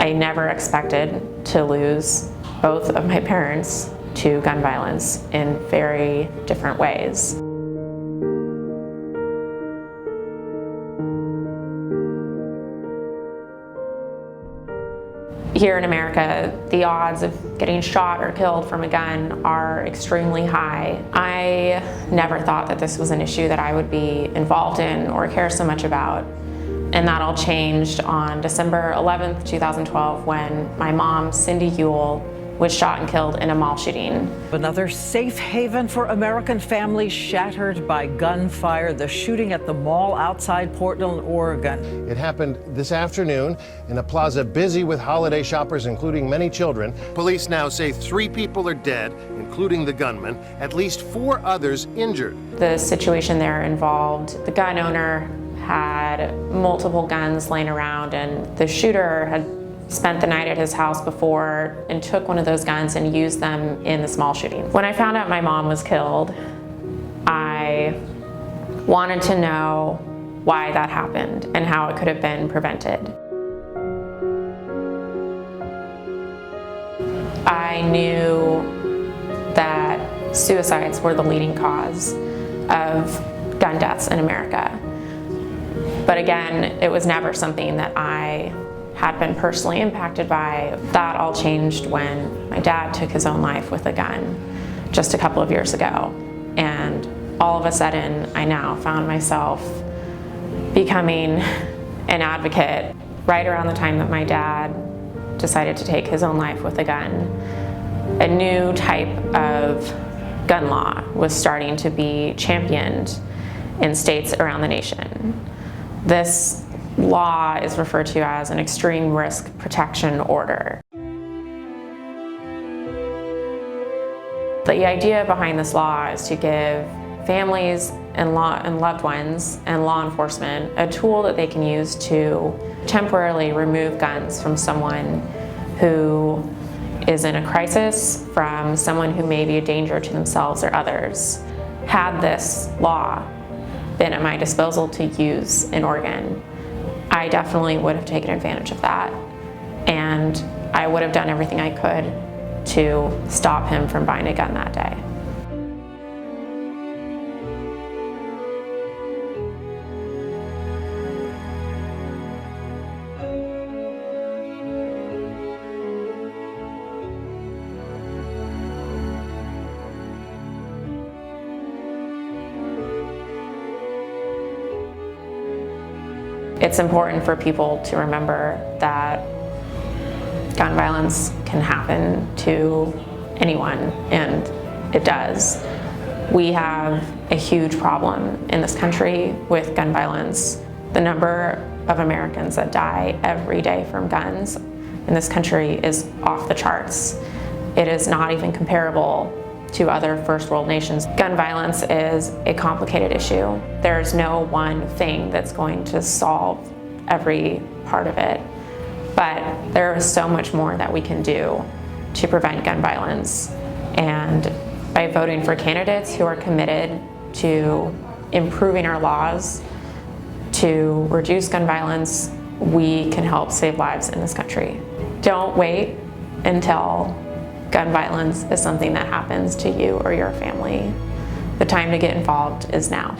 I never expected to lose both of my parents to gun violence in very different ways. Here in America, the odds of getting shot or killed from a gun are extremely high. I never thought that this was an issue that I would be involved in or care so much about. And that all changed on December 11th, 2012, when my mom, Cindy Yuille, was shot and killed in a mall shooting. Another safe haven for American families shattered by gunfire, the shooting at the mall outside Portland, Oregon. It happened this afternoon in a plaza busy with holiday shoppers, including many children. Police now say 3 people are dead, including the gunman, at least 4 others injured. The situation there involved the gun owner had multiple guns laying around, and the shooter had spent the night at his house before and took one of those guns and used them in the small shooting. When I found out my mom was killed, I wanted to know why that happened and how it could have been prevented. I knew that suicides were the leading cause of gun deaths in America. But again, it was never something that I had been personally impacted by. That all changed when my dad took his own life with a gun just a couple of years ago. And all of a sudden, I now found myself becoming an advocate right around the time that my dad decided to take his own life with a gun. A new type of gun law was starting to be championed in states around the nation. This law is referred to as an extreme risk protection order. The idea behind this law is to give families and loved ones and law enforcement a tool that they can use to temporarily remove guns from someone who is in a crisis, from someone who may be a danger to themselves or others. Had this law been at my disposal to use in Oregon, I definitely would have taken advantage of that, and I would have done everything I could to stop him from buying a gun that day. It's important for people to remember that gun violence can happen to anyone, and it does. We have a huge problem in this country with gun violence. The number of Americans that die every day from guns in this country is off the charts. It is not even comparable to other first world nations. Gun violence is a complicated issue. There's no one thing that's going to solve every part of it, but there is so much more that we can do to prevent gun violence. And by voting for candidates who are committed to improving our laws to reduce gun violence, we can help save lives in this country. Don't wait until gun violence is something that happens to you or your family. The time to get involved is now.